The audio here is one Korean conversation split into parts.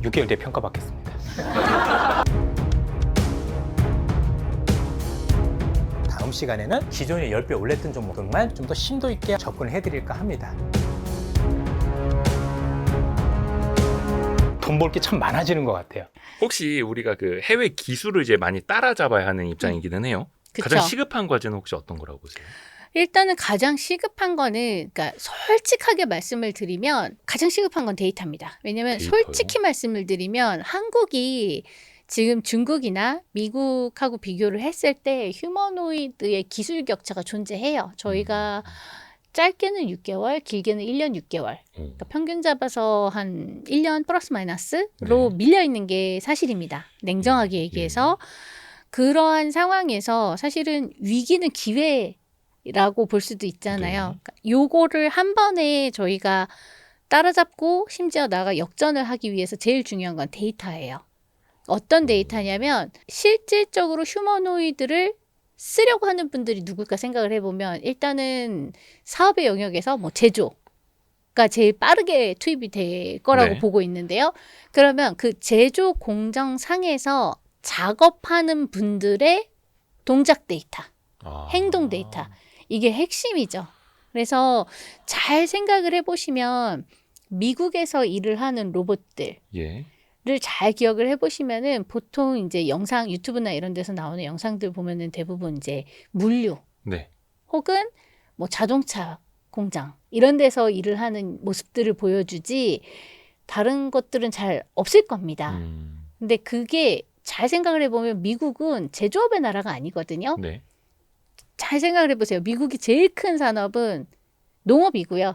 6개월 뒤에 평가받겠습니다. 다음 시간에는 기존에 10배 올랐던 종목들만 좀 더 심도 있게 접근을 해드릴까 합니다. 돈 벌 게 참 많아지는 것 같아요. 혹시 우리가 그 해외 기술을 이제 많이 따라잡아야 하는 입장이기는 해요. 그쵸. 가장 시급한 과제는 혹시 어떤 거라고 보세요? 일단은 가장 시급한 거는, 그러니까 솔직하게 말씀을 드리면 가장 시급한 건 데이터입니다. 왜냐하면 데이터요? 솔직히 말씀을 드리면 한국이 지금 중국이나 미국하고 비교를 했을 때 휴머노이드의 기술 격차가 존재해요. 저희가 짧게는 6개월, 길게는 1년 6개월. 그러니까 평균 잡아서 한 1년 플러스 마이너스로 네. 밀려 있는 게 사실입니다. 냉정하게 얘기해서. 그러한 상황에서 사실은 위기는 기회라고 볼 수도 있잖아요. 네. 그러니까 요거를 한 번에 저희가 따라잡고 심지어 나가 역전을 하기 위해서 제일 중요한 건 데이터예요. 어떤 데이터냐면 실질적으로 휴머노이드를 쓰려고 하는 분들이 누굴까 생각을 해보면 일단은 사업의 영역에서 뭐 제조가 제일 빠르게 투입이 될 거라고 네. 보고 있는데요. 그러면 그 제조 공정 상에서 작업하는 분들의 동작 데이터, 행동 데이터, 이게 핵심이죠. 그래서 잘 생각을 해보시면 미국에서 일을 하는 로봇들 예. 를 잘 기억을 해보시면은 보통 이제 영상 유튜브나 이런 데서 나오는 영상들 보면은 대부분 이제 물류 네. 혹은 뭐 자동차 공장 이런 데서 일을 하는 모습들을 보여주지 다른 것들은 잘 없을 겁니다. 근데 그게 잘 생각을 해보면 미국은 제조업의 나라가 아니거든요. 네. 잘 생각을 해보세요. 미국이 제일 큰 산업은 농업이고요.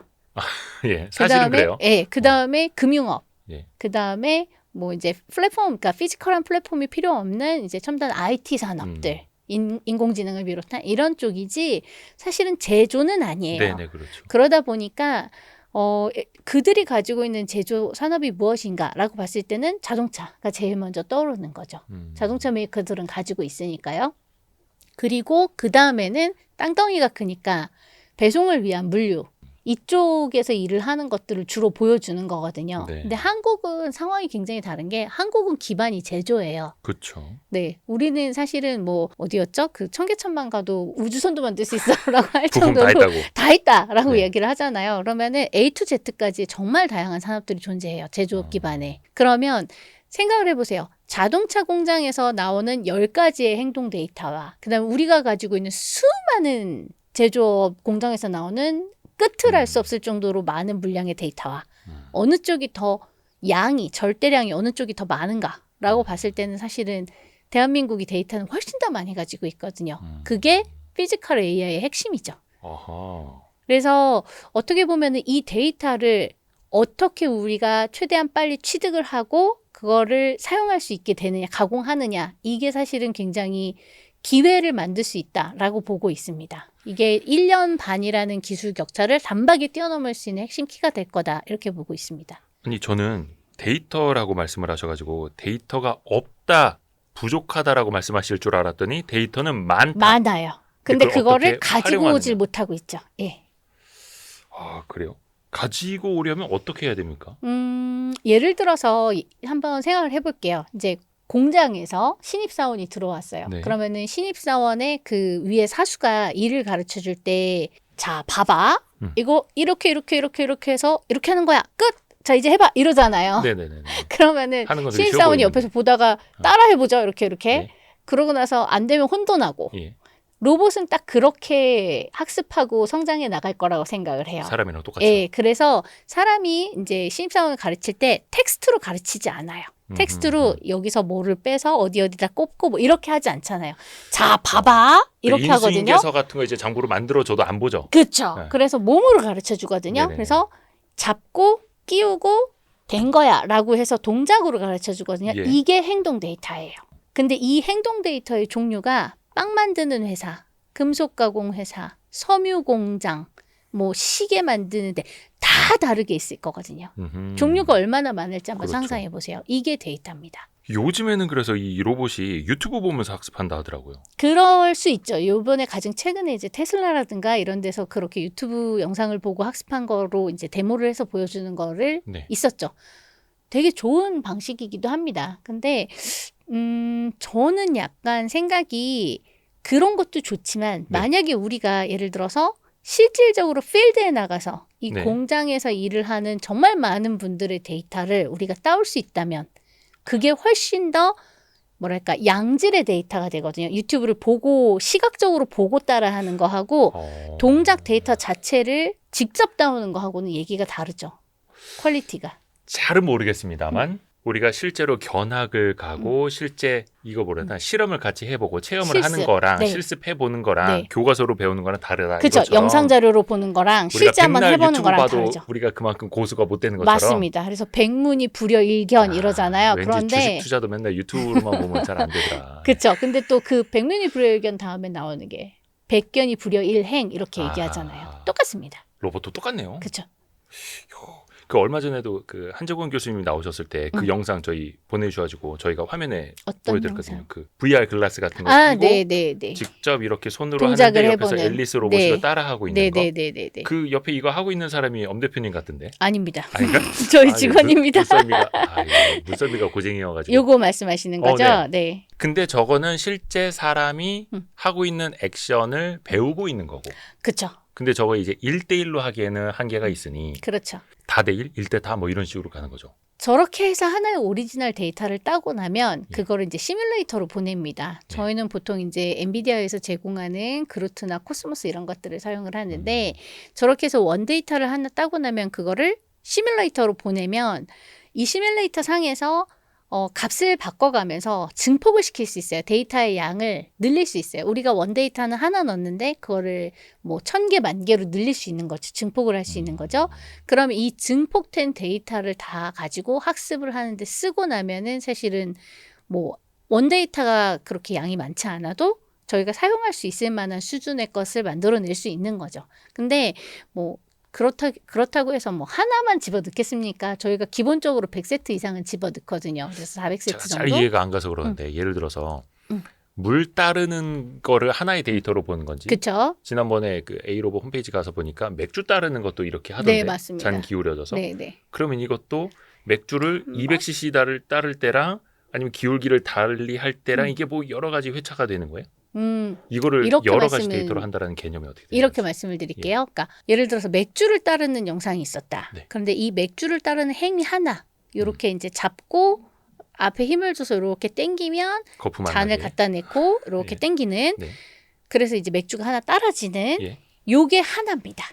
예. 사실은 그래요. 예, 그 다음에 금융업. 예. 그 다음에 뭐 이제 플랫폼, 그러니까 피지컬한 플랫폼이 필요 없는 이제 첨단 IT 산업들, 인공지능을 비롯한 이런 쪽이지 사실은 제조는 아니에요. 네네, 그렇죠. 그러다 보니까 그들이 가지고 있는 제조 산업이 무엇인가라고 봤을 때는 자동차가 제일 먼저 떠오르는 거죠. 자동차 메이커들은 가지고 있으니까요. 그리고 그 다음에는 땅덩이가 크니까 배송을 위한 물류. 이쪽에서 일을 하는 것들을 주로 보여주는 거거든요. 네. 근데 한국은 상황이 굉장히 다른 게 한국은 기반이 제조예요. 그렇죠. 네, 우리는 사실은 뭐 어디였죠? 그 청계천만 가도 우주선도 만들 수 있어라고 할 부품 다 정도로 있다고. 다 있다라고 네. 얘기를 하잖아요. 그러면은 A to Z까지 정말 다양한 산업들이 존재해요. 제조업 기반에. 그러면 생각을 해보세요. 자동차 공장에서 나오는 10가지의 행동 데이터와 그다음에 우리가 가지고 있는 수많은 제조업 공장에서 나오는 끝을 알 수 없을 정도로 많은 물량의 데이터와 어느 쪽이 더 양이 절대량이 어느 쪽이 더 많은가라고 봤을 때는 사실은 대한민국이 데이터는 훨씬 더 많이 가지고 있거든요. 그게 피지컬 AI의 핵심이죠. 아하. 그래서 어떻게 보면은 이 데이터를 어떻게 우리가 최대한 빨리 취득을 하고 그거를 사용할 수 있게 되느냐, 가공하느냐, 이게 사실은 굉장히 기회를 만들 수 있다라고 보고 있습니다. 이게 1년 반이라는 기술 격차를 단박에 뛰어넘을 수 있는 핵심 키가 될 거다 이렇게 보고 있습니다. 아니 저는 데이터라고 말씀을 하셔가지고 데이터가 없다, 부족하다라고 말씀하실 줄 알았더니 데이터는 많다. 많아요. 근데 그걸 그거를 어떻게 가지고 활용하느냐. 오질 못하고 있죠. 예. 아 그래요? 가지고 오려면 어떻게 해야 됩니까? 예를 들어서 한번 생각을 해볼게요. 이제 공장에서 신입사원이 들어왔어요. 네. 그러면은 신입사원의 그 위에 사수가 일을 가르쳐 줄 때, 자, 봐봐. 이거 이렇게 해서 이렇게 하는 거야. 끝! 자, 이제 해봐. 이러잖아요. 네네네. 그러면은 하는 건 되게 쉬워 신입사원이 보이는데. 옆에서 보다가 따라해보죠. 이렇게. 네. 그러고 나서 안 되면 혼돈하고. 예. 로봇은 딱 그렇게 학습하고 성장해 나갈 거라고 생각을 해요. 사람이랑 똑같죠. 예, 그래서 사람이 이제 신입사원을 가르칠 때 텍스트로 가르치지 않아요. 텍스트로 여기서 뭐를 빼서 어디다 꼽고 뭐 이렇게 하지 않잖아요. 자, 봐봐. 이렇게 하거든요. 인수인계서 같은 거 이제 장부로 만들어줘도 안 보죠. 그렇죠. 네. 그래서 몸으로 가르쳐 주거든요. 네네네. 그래서 잡고 끼우고 된 거야 라고 해서 동작으로 가르쳐 주거든요. 예. 이게 행동 데이터예요. 근데 이 행동 데이터의 종류가 빵 만드는 회사, 금속 가공 회사, 섬유 공장, 뭐 시계 만드는데 다 다르게 있을 거거든요. 종류가 얼마나 많을지 한번 그렇죠. 상상해 보세요. 이게 데이터입니다. 요즘에는 그래서 이 로봇이 유튜브 보면서 학습한다 하더라고요. 그럴 수 있죠. 요번에 가장 최근에 이제 테슬라라든가 이런 데서 그렇게 유튜브 영상을 보고 학습한 거로 이제 데모를 해서 보여주는 거를 네. 있었죠. 되게 좋은 방식이기도 합니다. 근데 저는 약간 생각이 그런 것도 좋지만 네. 만약에 우리가 예를 들어서 실질적으로 필드에 나가서 이 네. 공장에서 일을 하는 정말 많은 분들의 데이터를 우리가 따올 수 있다면 그게 훨씬 더 뭐랄까 양질의 데이터가 되거든요. 유튜브를 보고 시각적으로 보고 따라하는 거하고 동작 데이터 자체를 직접 따오는 거하고는 얘기가 다르죠. 퀄리티가. 잘은 모르겠습니다만 우리가 실제로 견학을 가고 실제 이거 뭐래나 실험을 같이 해보고 체험을 실습. 하는 거랑 네. 실습해보는 거랑 네. 교과서로 배우는 거랑 다르다. 그렇죠. 이것처럼 영상 자료로 보는 거랑 우리가 실제 한번 백날 해보는 유튜브 거랑 봐도 다르죠. 우리가 그만큼 고수가 못 되는 것처럼 맞습니다. 그래서 백문이 불여일견 이러잖아요. 왠지 그런데 주식 투자도 맨날 유튜브로만 보면 잘 안 되더라. 그렇죠. 근데 또 그 백문이 불여일견 다음에 나오는 게 백견이 불여일행 이렇게 아. 얘기하잖아요. 똑같습니다. 로봇도 똑같네요. 그렇죠. 그 얼마 전에도 그 한재권 교수님이 나오셨을 때 그 영상 저희 보내주셔가지고 저희가 화면에 어떤 보여드렸거든요. 영상? 그 VR 글라스 같은 거 아, 끼고 네, 네, 네. 직접 이렇게 손으로 동작을 하는데 옆에서 해보는. 앨리스 로봇이 네. 따라하고 있는 네, 거. 네, 네, 네, 네. 그 옆에 이거 하고 있는 사람이 엄 대표님 같은데. 아닙니다. 아닌가? 저희 직원입니다. 물선미가 고쟁이여가지고. 요거 말씀하시는 거죠? 네. 네. 근데 저거는 실제 사람이 음. 하고 있는 액션을 배우고 있는 거고. 그렇죠. 근데 저거 이제 1대1로 하기에는 한계가 있으니 그렇죠. 다대1, 1대 다 뭐 이런 식으로 가는 거죠. 저렇게 해서 하나의 오리지널 데이터를 따고 나면 예. 그거를 이제 시뮬레이터로 보냅니다. 네. 저희는 보통 이제 엔비디아에서 제공하는 그루트나 코스모스 이런 것들을 사용을 하는데 저렇게 해서 원 데이터를 하나 따고 나면 그거를 시뮬레이터로 보내면 이 시뮬레이터 상에서 값을 바꿔가면서 증폭을 시킬 수 있어요. 데이터의 양을 늘릴 수 있어요. 우리가 원 데이터는 하나 넣었는데 그거를 뭐 1000개, 10,000개로 늘릴 수 있는 거죠. 증폭을 할 수 있는 거죠. 그러면 이 증폭된 데이터를 다 가지고 학습을 하는데 쓰고 나면은 사실은 뭐 원 데이터가 그렇게 양이 많지 않아도 저희가 사용할 수 있을 만한 수준의 것을 만들어낼 수 있는 거죠. 근데 뭐 그렇다고 해서 뭐 하나만 집어넣겠습니까? 저희가 기본적으로 100세트 이상은 집어넣거든요. 그래서 400세트 제가 잘 정도. 이해가 안 가서 그러는데 예를 들어서 물 따르는 거를 하나의 데이터로 보는 건지 그렇죠. 지난번에 그 A로봇 홈페이지 가서 보니까 맥주 따르는 것도 이렇게 하던데 네, 맞습니다. 잔 기울여져서 네, 네. 그러면 이것도 맥주를 200cc 따를 때랑 아니면 기울기를 달리 할 때랑 이게 뭐 여러 가지 회차가 되는 거예요? 이거를 이렇게 여러 가지 말씀은- 데이터로 한다는 개념이 어떻게 되는 이렇게 거지? 말씀을 드릴게요. 그러니까 예를 들어서 맥주를 따르는 영상이 있었다. 네. 그런데 이 맥주를 따르는 행위 하나 이렇게 이제 잡고 앞에 힘을 줘서 이렇게 당기면 거품 안 잔을 나게. 갖다 놓고 이렇게 예. 당기는 네. 그래서 이제 맥주가 하나 따라지는 예. 요게 하나입니다.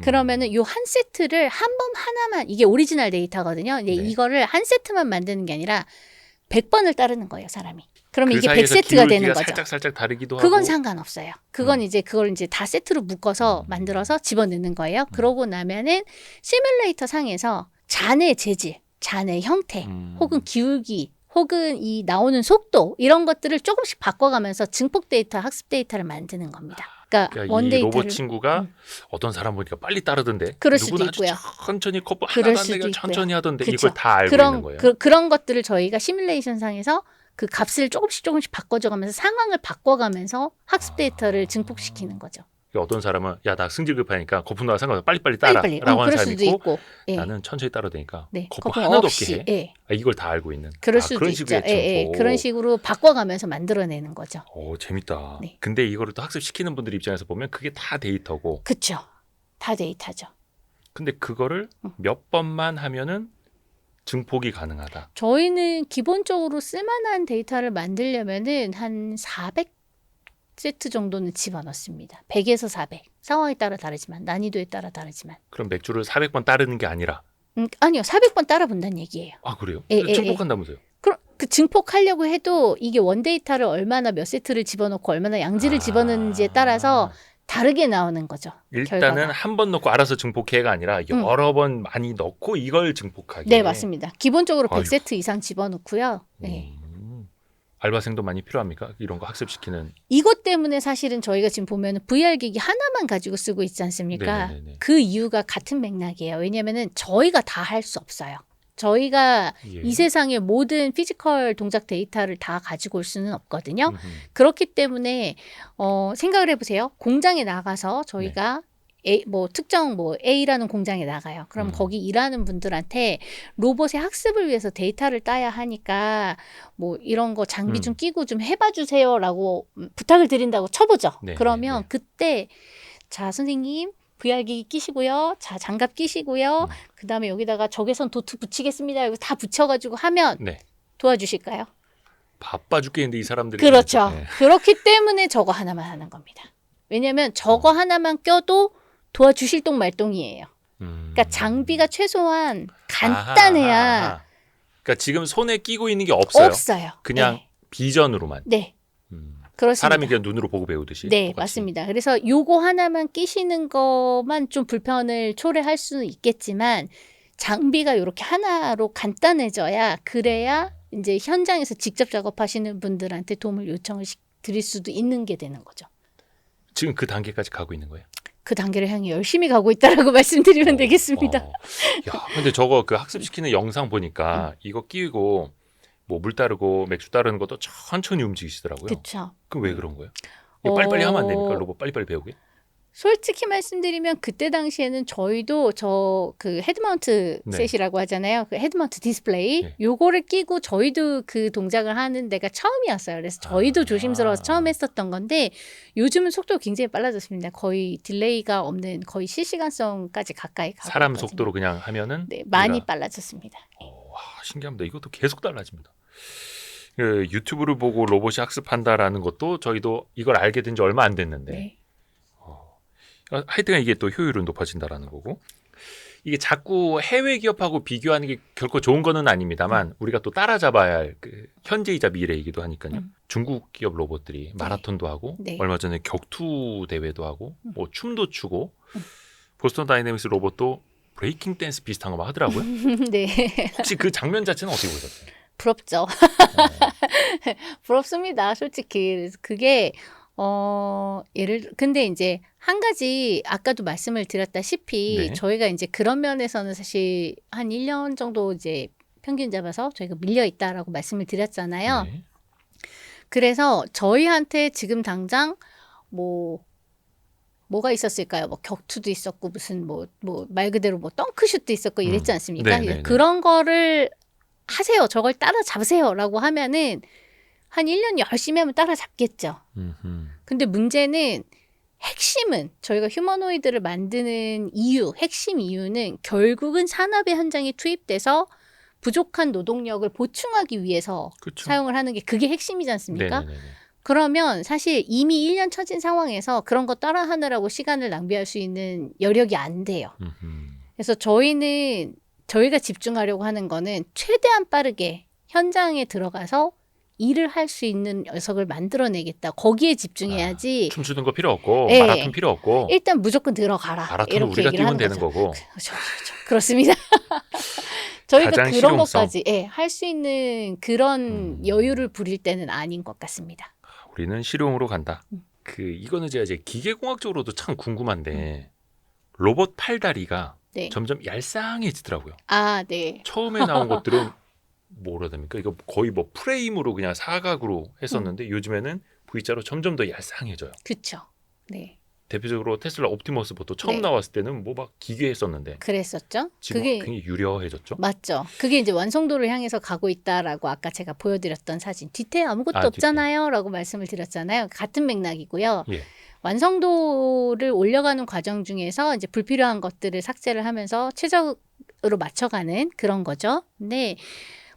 그러면은 요 한 세트를 한 번 하나만 이게 오리지널 데이터거든요. 이제 네. 이거를 한 세트만 만드는 게 아니라 100번을 따르는 거예요, 사람이. 그러면 그 이게 사이에서 100세트가 되는 기울기가 거죠. 살짝 다르기도 그건 하고 상관없어요. 그건 이제 그걸 이제 다 세트로 묶어서 만들어서 집어넣는 거예요. 그러고 나면은 시뮬레이터 상에서 잔의 재질, 잔의 형태, 혹은 기울기, 혹은 이 나오는 속도 이런 것들을 조금씩 바꿔가면서 증폭 데이터, 학습 데이터를 만드는 겁니다. 그러니까 원 이 데이터를 로봇 친구가 어떤 사람 보니까 빨리 따르던데 그럴 수도 누구는 아주 있고요. 천천히 컵 그럴 하나도 안 수도 되게 있고요. 천천히 하던데 그쵸. 이걸 다 알고 있는 거예요. 그런 것들을 저희가 시뮬레이션 상에서 그 값을 조금씩 바꿔줘가면서 상황을 바꿔가면서 학습 데이터를 증폭시키는 거죠. 어떤 사람은 야 나 승질 급하니까 거품 나와 상관없어 빨리빨리 따라라고 하는 그럴 사람이 수도 있고 있고. 예. 나는 천천히 따라도 되니까 네, 거품 거품 하나도 없이, 없게 해. 예. 이걸 다 알고 있는. 그럴 수도 그런 있죠. 식의 증폭. 그런 식으로 바꿔가면서 만들어내는 거죠. 오 재밌다. 네. 근데 이거를 또 학습시키는 분들 입장에서 보면 그게 다 데이터고 그렇죠. 다 데이터죠. 근데 그거를 몇 번만 하면은 증폭이 가능하다. 저희는 기본적으로 쓸만한 데이터를 만들려면은 한 400세트 정도는 집어넣습니다. 100에서 400. 상황에 따라 다르지만 난이도에 따라 다르지만. 그럼 맥주를 400번 따르는 게 아니라 아니요. 400번 따라 본다는 얘기예요. 아 그래요? 예, 예, 증폭한다면서요? 그럼 그 증폭하려고 해도 이게 원 데이터를 얼마나 몇 세트를 집어넣고 얼마나 양질을 집어넣는지에 따라서 다르게 나오는 거죠. 일단은 결과가. 한 번 넣고 알아서 증폭해가 아니라 여러 번 많이 넣고 이걸 증폭하게. 네, 맞습니다. 기본적으로 아이고. 100세트 이상 집어넣고요. 네. 알바생도 많이 필요합니까? 이런 거 학습시키는. 이것 때문에 사실은 저희가 지금 보면 VR 기기 하나만 가지고 쓰고 있지 않습니까? 네네네네. 그 이유가 같은 맥락이에요. 왜냐하면 저희가 다 할 수 없어요. 저희가 예. 이 세상의 모든 피지컬 동작 데이터를 다 가지고 올 수는 없거든요. 음흠. 그렇기 때문에 생각을 해보세요. 공장에 나가서 저희가 뭐 특정 뭐 A라는 공장에 나가요. 그럼 거기 일하는 분들한테 로봇의 학습을 위해서 데이터를 따야 하니까 뭐 이런 거 장비 좀 끼고 좀 해봐 주세요라고 부탁을 드린다고 쳐보죠. 네, 그러면 네. 그때 자 선생님 VR기기 끼시고요. 자 장갑 끼시고요. 그다음에 여기다가 적외선 도트 붙이겠습니다. 이거 다 붙여가지고 하면 네. 도와주실까요? 바빠 죽겠는데 이 사람들이. 그렇죠. 네. 그렇기 때문에 저거 하나만 하는 겁니다. 왜냐하면 저거 하나만 껴도 도와주실 동 말동이에요. 그러니까 장비가 최소한 간단해야 아하. 그러니까 지금 손에 끼고 있는 게 없어요. 없어요. 그냥 네. 비전으로만. 네. 음. 그렇습니다. 사람이 그냥 눈으로 보고 배우듯이. 네, 똑같이. 맞습니다. 그래서 요거 하나만 끼시는 것만 좀 불편을 초래할 수는 있겠지만 장비가 이렇게 하나로 간단해져야 그래야 이제 현장에서 직접 작업하시는 분들한테 도움을 요청을 드릴 수도 있는 게 되는 거죠. 지금 그 단계까지 가고 있는 거예요? 그 단계를 향해 열심히 가고 있다라고 말씀드리면 되겠습니다. 야, 근데 저거 그 학습시키는 영상 보니까 이거 끼고 뭐 물 따르고 맥주 따르는 것도 천천히 움직이시더라고요. 그렇죠. 그럼 왜 그런 거예요? 이거 빨리빨리 하면 안 됩니까? 로봇 빨리빨리 배우게? 솔직히 말씀드리면 그때 당시에는 저희도 저 그 헤드마운트 네. 셋이라고 하잖아요. 그 헤드마운트 디스플레이 네. 요거를 끼고 저희도 그 동작을 하는 데가 처음이었어요. 그래서 저희도 조심스러워서 처음 했었던 건데 요즘은 속도가 굉장히 빨라졌습니다. 거의 딜레이가 없는 거의 실시간성까지 가까이 가고 사람 있거든요. 속도로 그냥 하면은 네, 많이 우리가- 빨라졌습니다. 와, 신기합니다. 이것도 계속 달라집니다. 그 유튜브를 보고 로봇이 학습한다라는 것도 저희도 이걸 알게 된 지 얼마 안 됐는데 네. 하여튼 이게 또 효율은 높아진다라는 거고 이게 자꾸 해외 기업하고 비교하는 게 결코 좋은 거는 아닙니다만 우리가 또 따라잡아야 할 그 현재이자 미래이기도 하니까요. 중국 기업 로봇들이 마라톤도 하고 네. 얼마 전에 격투 대회도 하고 뭐 춤도 추고 보스턴 다이내믹스 로봇도 브레이킹 댄스 비슷한 거 막 하더라고요. 네. 혹시 그 장면 자체는 어떻게 보셨어요? 부럽죠. 부럽습니다. 솔직히. 그래서 그게 근데 이제 한 가지 아까도 말씀을 드렸다시피 네. 저희가 이제 그런 면에서는 사실 한 1년 정도 이제 평균 잡아서 저희가 밀려 있다라고 말씀을 드렸잖아요. 네. 그래서 저희한테 지금 당장 뭐가 있었을까요? 뭐 격투도 있었고 무슨 뭐 말 그대로 뭐 덩크슛도 있었고 이랬지 않습니까? 네, 네, 네. 그런 거를 하세요. 저걸 따라잡으세요라고 하면은 한 1년 열심히 하면 따라잡겠죠. 근데 문제는 핵심은 저희가 휴머노이드를 만드는 핵심 이유는 결국은 산업의 현장에 투입돼서 부족한 노동력을 보충하기 위해서 그쵸. 사용을 하는 게 그게 핵심이지 않습니까? 네네네. 그러면 사실 이미 1년 처진 상황에서 그런 거 따라하느라고 시간을 낭비할 수 있는 여력이 안 돼요. 그래서 저희가 집중하려고 하는 거는 최대한 빠르게 현장에 들어가서 일을 할 수 있는 녀석을 만들어내겠다. 거기에 집중해야지. 춤추는 거 필요 없고 네. 마라톤 필요 없고 일단 무조건 들어가라. 마라톤은 이렇게 우리가 얘기를 뛰면 하는 되는 거죠. 거고 그렇죠. 그렇습니다. 저희가 가장 그런 실용성. 것까지 할 수 있는 그런 여유를 부릴 때는 아닌 것 같습니다. 우리는 실용으로 간다. 이거는 제가 이제 기계공학적으로도 참 궁금한데 로봇 팔다리가 네. 점점 얄쌍해지더라고요. 아, 네. 처음에 나온 것들은 뭐라 됩니까? 이거 거의 뭐 프레임으로 그냥 사각으로 했었는데 요즘에는 V자로 점점 더 얄쌍해져요. 그렇죠. 네. 대표적으로 테슬라 옵티머스부터 처음 네. 나왔을 때는 뭐 막 기괴했었는데 그랬었죠. 지금 그게 굉장히 유려해졌죠. 맞죠. 그게 이제 완성도를 향해서 가고 있다라고 아까 제가 보여드렸던 사진. 뒤태 아무것도 뒤태. 없잖아요. 라고 말씀을 드렸잖아요. 같은 맥락이고요. 예. 완성도를 올려가는 과정 중에서 이제 불필요한 것들을 삭제를 하면서 최적으로 맞춰가는 그런 거죠. 근데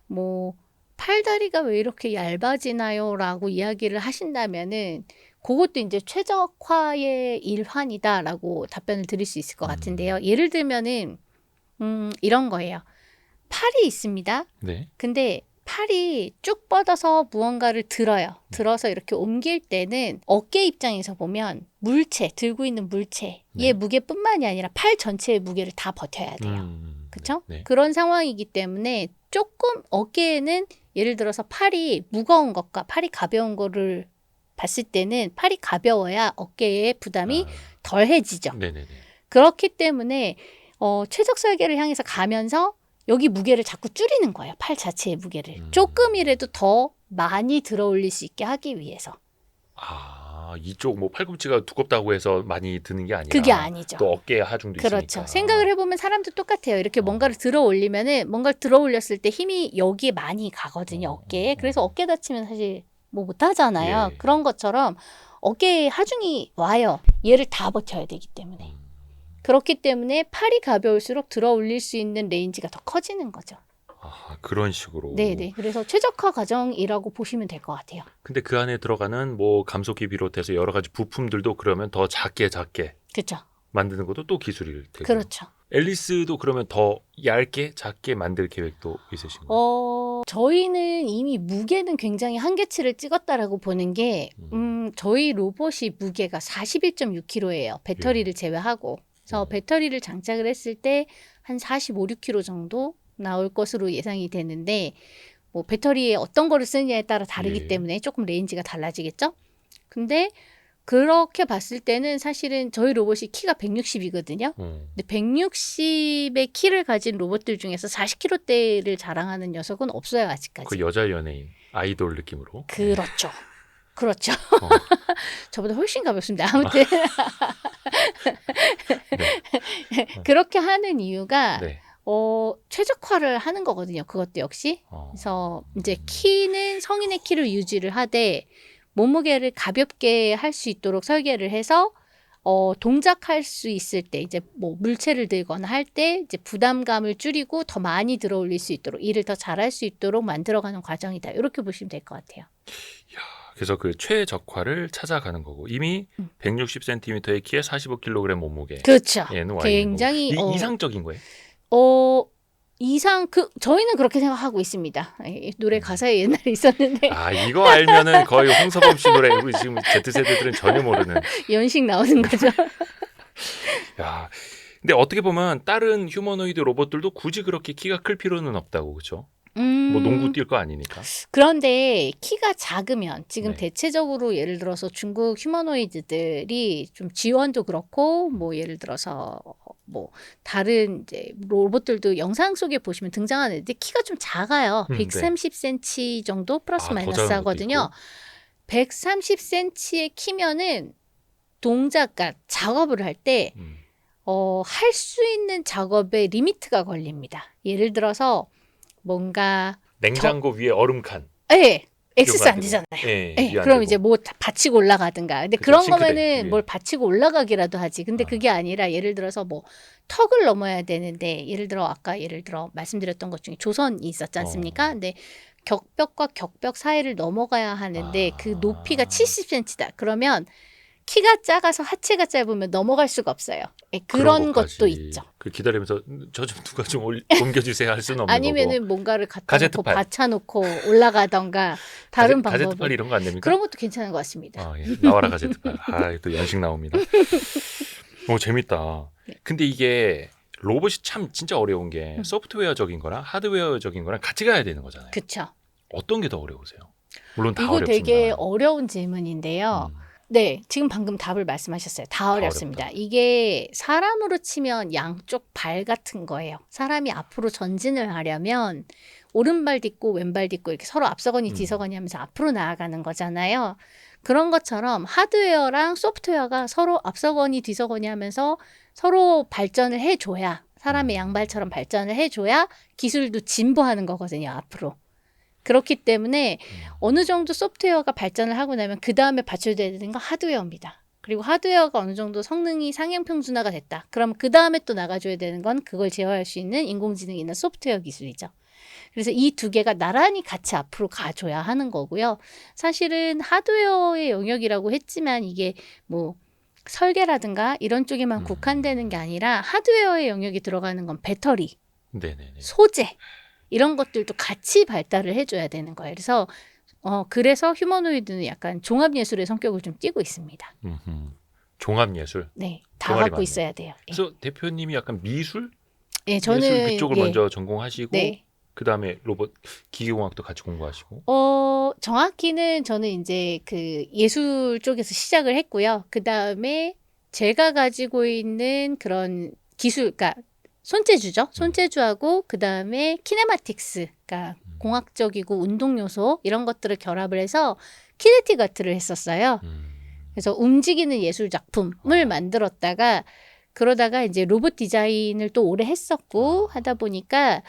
뭐 팔다리가 왜 이렇게 얇아지나요? 라고 이야기를 하신다면은 그것도 이제 최적화의 일환이다라고 답변을 드릴 수 있을 것 같은데요. 예를 들면은 이런 거예요. 팔이 있습니다. 네. 근데 팔이 쭉 뻗어서 무언가를 들어요. 들어서 이렇게 옮길 때는 어깨 입장에서 보면 들고 있는 물체의 네. 무게뿐만이 아니라 팔 전체의 무게를 다 버텨야 돼요. 그렇죠? 네. 그런 상황이기 때문에 조금 어깨에는 예를 들어서 팔이 무거운 것과 팔이 가벼운 거를 봤을 때는 팔이 가벼워야 어깨의 부담이 덜해지죠. 네네네. 그렇기 때문에 최적 설계를 향해서 가면서 여기 무게를 자꾸 줄이는 거예요. 팔 자체의 무게를. 조금이라도 더 많이 들어 올릴 수 있게 하기 위해서. 아, 이쪽 뭐 팔꿈치가 두껍다고 해서 많이 드는 게 아니라 그게 아니죠. 또 어깨에 하중도 그렇죠. 있으니까. 생각을 해보면 사람도 똑같아요. 이렇게 뭔가를 들어 올리면은 뭔가를 들어 올렸을 때 힘이 여기에 많이 가거든요. 어깨에. 그래서 어깨 다치면 사실 뭐 못하잖아요. 예. 그런 것처럼 어깨에 하중이 와요. 얘를 다 버텨야 되기 때문에. 그렇기 때문에 팔이 가벼울수록 들어 올릴 수 있는 레인지가 더 커지는 거죠. 아, 그런 식으로. 네네. 그래서 최적화 과정이라고 보시면 될 것 같아요. 근데 그 안에 들어가는 뭐 감속기 비롯해서 여러 가지 부품들도 그러면 더 작게 그렇죠. 만드는 것도 또 기술이 되고. 그렇죠. 앨리스도 그러면 더 얇게 작게 만들 계획도 있으신가요? 저희는 이미 무게는 굉장히 한계치를 찍었다라고 보는 게, 저희 로봇이 무게가 41.6kg예요. 배터리를 제외하고. 그래서 배터리를 장착을 했을 때 한 45, 6kg 정도 나올 것으로 예상이 되는데, 뭐 배터리에 어떤 거를 쓰느냐에 따라 다르기 예. 때문에 조금 레인지가 달라지겠죠? 근데 그렇게 봤을 때는 사실은 저희 로봇이 키가 160이거든요. 근데 160의 키를 가진 로봇들 중에서 40kg대를 자랑하는 녀석은 없어요, 아직까지. 그 여자 연예인 아이돌 느낌으로. 그렇죠. 그렇죠. 저보다 훨씬 가볍습니다. 아무튼 그렇게 하는 이유가 네. 최적화를 하는 거거든요. 그것도 역시. 그래서 이제 키는 성인의 키를 유지를 하되 몸무게를 가볍게 할 수 있도록 설계를 해서 동작할 수 있을 때 이제 뭐 물체를 들거나 할 때 이제 부담감을 줄이고 더 많이 들어 올릴 수 있도록 일을 더 잘할 수 있도록 만들어가는 과정이다. 이렇게 보시면 될 것 같아요. 그래서 그 최적화를 찾아가는 거고 이미 160cm의 키에 45kg 몸무게. 그렇죠. 얘는 와 굉장히 있는 거고. 이상적인 거예요. 저희는 그렇게 생각하고 있습니다. 노래 가사에 옛날에 있었는데 아, 이거 알면은 거의 홍서범 씨 노래 우리 지금 Z세대들은 전혀 모르는. 연식 나오는 거죠. 야, 근데 어떻게 보면 다른 휴머노이드 로봇들도 굳이 그렇게 키가 클 필요는 없다고, 그렇죠? 뭐 농구 뛸 거 아니니까. 그런데 키가 작으면 지금 네. 대체적으로 예를 들어서 중국 휴머노이드들이 좀 지원도 그렇고 뭐 예를 들어서 뭐 다른 이제 로봇들도 영상 속에 보시면 등장하는 애들 키가 좀 작아요. 네. 130cm 정도 플러스 더 마이너스 작은 것도 하거든요. 130cm의 키면은 그러니까 작업을 할 때 할 수 있는 작업에 리미트가 걸립니다. 예를 들어서 뭔가 냉장고 위에 얼음칸. 액세스 안 되잖아요. 그럼 이제 뭐 받치고 올라가든가. 근데 그쵸, 그런 싱크대 거면은 위에. 뭘 받치고 올라가기라도 하지. 근데 그게 아니라 예를 들어서 뭐 턱을 넘어야 되는데 예를 들어 말씀드렸던 것 중에 조선이 있었지 않습니까? 근데 격벽과 격벽 사이를 넘어가야 하는데 그 높이가 70cm다. 그러면 키가 작아서 하체가 짧으면 넘어갈 수가 없어요. 그런 것도 있죠. 그 기다리면서 저 좀 누가 좀 옮겨주세요 할 수는 없는 거고. 아니면은 뭔가를 갖다 놓고 가제트팔. 받쳐놓고 올라가던가 다른 가제트팔 방법을 이런 거 안 됩니까? 그런 것도 괜찮은 것 같습니다. 아, 예. 나와라 가제트팔. 아, 또 연식 나옵니다. 재밌다. 근데 이게 로봇이 참 진짜 어려운 게 소프트웨어적인 거랑 하드웨어적인 거랑 같이 가야 되는 거잖아요. 그렇죠. 어떤 게 더 어려우세요? 물론 다 이거 어렵습니다. 되게 어려운 질문인데요. 네, 지금 방금 답을 말씀하셨어요. 다 어렵습니다. 이게 사람으로 치면 양쪽 발 같은 거예요. 사람이 앞으로 전진을 하려면 오른발 딛고 왼발 딛고 이렇게 서로 앞서거니 뒤서거니 하면서 앞으로 나아가는 거잖아요. 그런 것처럼 하드웨어랑 소프트웨어가 서로 앞서거니 뒤서거니 하면서 서로 발전을 해줘야 사람의 양발처럼 발전을 해줘야 기술도 진보하는 거거든요. 앞으로. 그렇기 때문에 어느 정도 소프트웨어가 발전을 하고 나면 그 다음에 받쳐야 되는 건 하드웨어입니다. 그리고 하드웨어가 어느 정도 성능이 상향 평준화가 됐다. 그럼 그 다음에 또 나가줘야 되는 건 그걸 제어할 수 있는 인공지능이나 소프트웨어 기술이죠. 그래서 이 두 개가 나란히 같이 앞으로 가줘야 하는 거고요. 사실은 하드웨어의 영역이라고 했지만 이게 뭐 설계라든가 이런 쪽에만 국한되는 게 아니라 하드웨어의 영역이 들어가는 건 배터리, 소재 이런 것들도 같이 발달을 해줘야 되는 거예요. 그래서 휴머노이드는 약간 종합예술의 성격을 좀 띠고 있습니다. 종합예술? 네, 다 갖고 있어야 돼요. 그래서 대표님이 약간 미술? 네, 저는 예술 그쪽을 먼저 전공하시고 네. 그다음에 로봇 기계공학도 같이 공부하시고. 정확히는 저는 이제 그 예술 쪽에서 시작을 했고요. 그다음에 제가 가지고 있는 그런 기술, 그러니까 손재주죠. 손재주하고 그다음에 키네마틱스, 그러니까 공학적이고 운동 요소 이런 것들을 결합을 해서 키네틱 아트를 했었어요. 그래서 움직이는 예술 작품을 만들었다가 그러다가 이제 로봇 디자인을 또 오래 했었고 하다 보니까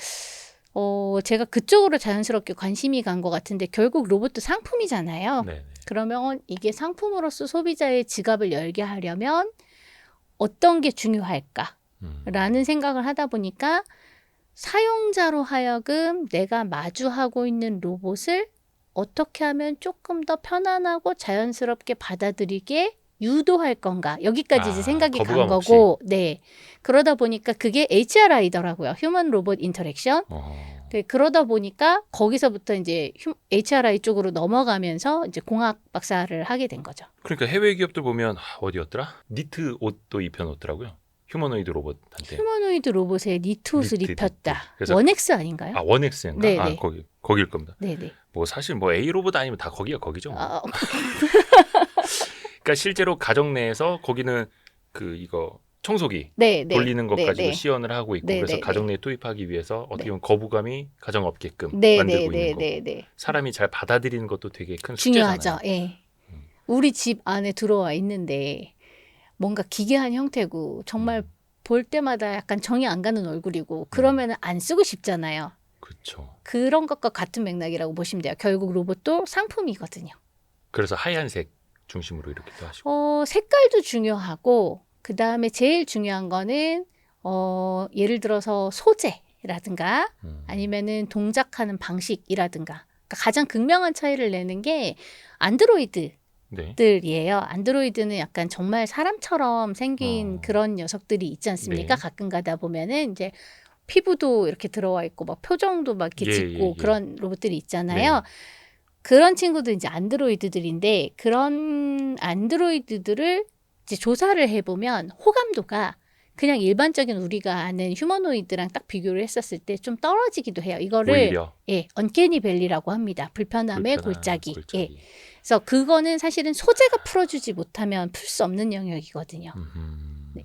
제가 그쪽으로 자연스럽게 관심이 간 것 같은데 결국 로봇도 상품이잖아요. 네. 그러면 이게 상품으로서 소비자의 지갑을 열게 하려면 어떤 게 중요할까라는 생각을 하다 보니까 사용자로 하여금 내가 마주하고 있는 로봇을 어떻게 하면 조금 더 편안하고 자연스럽게 받아들이게 유도할 건가 여기까지 이제 생각이 간 거부감 없이. 거고 네 그러다 보니까 그게 HRI더라고요. 휴먼 로봇 인터랙션. 네, 그러다 보니까 거기서부터 이제 HRI 쪽으로 넘어가면서 이제 공학 박사를 하게 된 거죠. 그러니까 해외 기업들 보면 어디였더라? 니트 옷도 입혀놓더라고요. 휴머노이드 로봇한테. 휴머노이드 로봇에 니트 옷을 니트. 입혔다. 그래서- 원엑스 아닌가요? 원엑스인가? 네네. 거길 겁니다. 네네. 뭐 사실 뭐 A 로봇 아니면 다 거기가 거기죠. 뭐. 아, 그러니까 실제로 가정 내에서 거기는 이거 청소기 네, 네. 돌리는 것 네, 가지고 네. 시연을 하고 있고 네, 그래서 네, 가정 내에 투입하기 위해서 어떻게 네. 보면 거부감이 가정 없게끔 네, 만들고 네, 있는 거고 네, 네. 사람이 잘 받아들이는 것도 되게 큰 중요하죠. 숙제잖아요. 예. 우리 집 안에 들어와 있는데 뭔가 기괴한 형태고 정말 볼 때마다 약간 정이 안 가는 얼굴이고 그러면은 안 쓰고 싶잖아요. 그렇죠. 그런 것과 같은 맥락이라고 보시면 돼요. 결국 로봇도 상품이거든요. 그래서 하얀색 중심으로 이렇게 또 하시고. 색깔도 중요하고 그 다음에 제일 중요한 거는 예를 들어서 소재라든가 아니면은 동작하는 방식이라든가 그러니까 가장 극명한 차이를 내는 게 안드로이드. 네. 들이에요. 안드로이드는 약간 정말 사람처럼 생긴 그런 녀석들이 있지 않습니까? 네. 가끔 가다 보면은 이제 피부도 이렇게 들어와 있고 막 표정도 막 이렇게 짓고 예. 그런 로봇들이 있잖아요. 네. 그런 친구들 이제 안드로이드들인데 그런 안드로이드들을 이제 조사를 해보면 호감도가 그냥 일반적인 우리가 아는 휴머노이드랑 딱 비교를 했었을 때 좀 떨어지기도 해요. 이거를 오히려 언캐니 밸리라고 합니다. 불편함의 불편한 골짜기. 예. 그래서 그거는 사실은 소재가 풀어주지 못하면 풀 수 없는 영역이거든요. 네.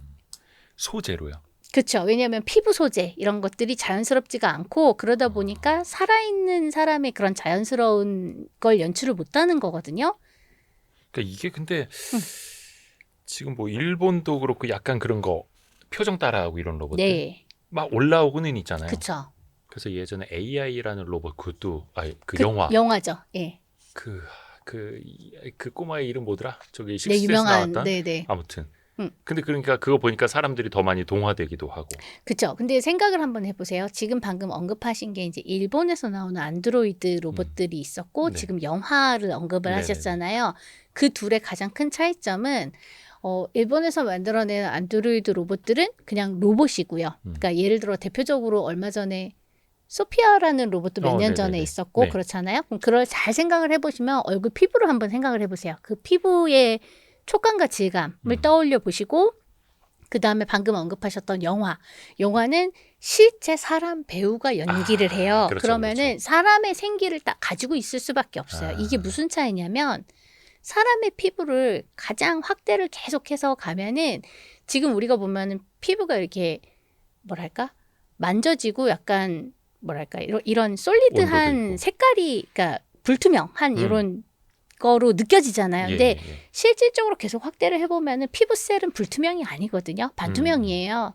소재로요. 그렇죠. 왜냐하면 피부 소재 이런 것들이 자연스럽지가 않고 그러다 보니까 살아있는 사람의 그런 자연스러운 걸 연출을 못하는 거거든요. 그러니까 이게 근데 지금 뭐 일본도 그렇고 약간 그런 거 표정 따라하고 이런 로봇들 네. 막 올라오고는 있잖아요. 그렇죠. 그래서 예전에 AI라는 로봇 그것도 영화 영화죠. 예. 그 꼬마의 이름 뭐더라? 저기 네, 식스센스 유명한. 나왔던 네네. 아무튼. 근데 그러니까 그거 보니까 사람들이 더 많이 동화되기도 하고. 그렇죠. 근데 생각을 한번 해보세요. 지금 방금 언급하신 게 이제 일본에서 나오는 안드로이드 로봇들이 있었고 네. 지금 영화를 언급을 네네네. 하셨잖아요. 그 둘의 가장 큰 차이점은 일본에서 만들어낸 안드로이드 로봇들은 그냥 로봇이고요. 그러니까 예를 들어 대표적으로 얼마 전에 소피아라는 로봇도 몇 년 전에 네네네. 있었고 네. 그렇잖아요. 그럼 그걸 잘 생각을 해보시면 얼굴 피부를 한번 생각을 해보세요. 그 피부의 촉감과 질감을 떠올려 보시고 그 다음에 방금 언급하셨던 영화는 실제 사람 배우가 연기를 해요. 그렇죠, 그러면은 그렇죠. 사람의 생기를 딱 가지고 있을 수밖에 없어요. 이게 무슨 차이냐면 사람의 피부를 가장 확대를 계속해서 가면은 지금 우리가 보면은 피부가 이렇게 뭐랄까 만져지고 약간 뭐랄까 이런 온도도 솔리드한 있고. 색깔이 그러니까 불투명한 이런 거로 느껴지잖아요. 근데 예. 실질적으로 계속 확대를 해보면은 피부 셀은 불투명이 아니거든요. 반투명이에요.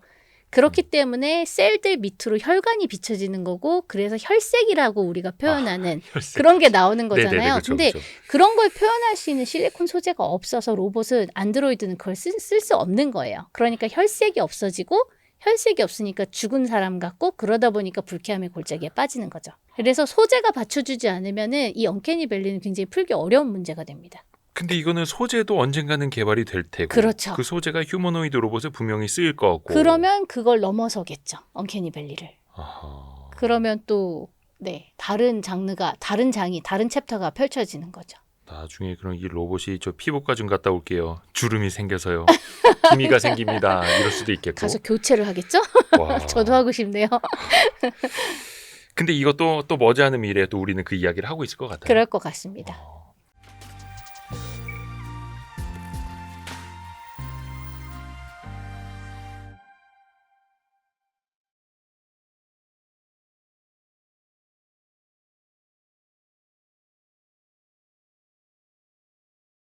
그렇기 때문에 셀들 밑으로 혈관이 비춰지는 거고 그래서 혈색이라고 우리가 표현하는 혈색. 그런 게 나오는 거잖아요. 네네네, 그렇죠, 근데 그렇죠. 그런 걸 표현할 수 있는 실리콘 소재가 없어서 로봇은 안드로이드는 그걸 쓸 수 없는 거예요. 그러니까 혈색이 없어지고 혈색이 없으니까 죽은 사람 같고 그러다 보니까 불쾌함의 골짜기에 빠지는 거죠. 그래서 소재가 받쳐주지 않으면은 이 언캐니 밸리는 굉장히 풀기 어려운 문제가 됩니다. 근데 이거는 소재도 언젠가는 개발이 될 테고 그렇죠. 그 소재가 휴머노이드 로봇에 분명히 쓰일 거고 그러면 그걸 넘어서겠죠. 언캐니 밸리를. 아하. 그러면 또 다른 장르가 다른 챕터가 펼쳐지는 거죠. 나중에 그럼 이 로봇이 저 피부과 좀 갔다 올게요. 주름이 생겨서요. 기미가 생깁니다. 이럴 수도 있겠고. 가서 교체를 하겠죠? 와. 저도 하고 싶네요. 근데 이것도 또 머지않은 미래에 또 우리는 그 이야기를 하고 있을 것 같아요. 그럴 것 같습니다.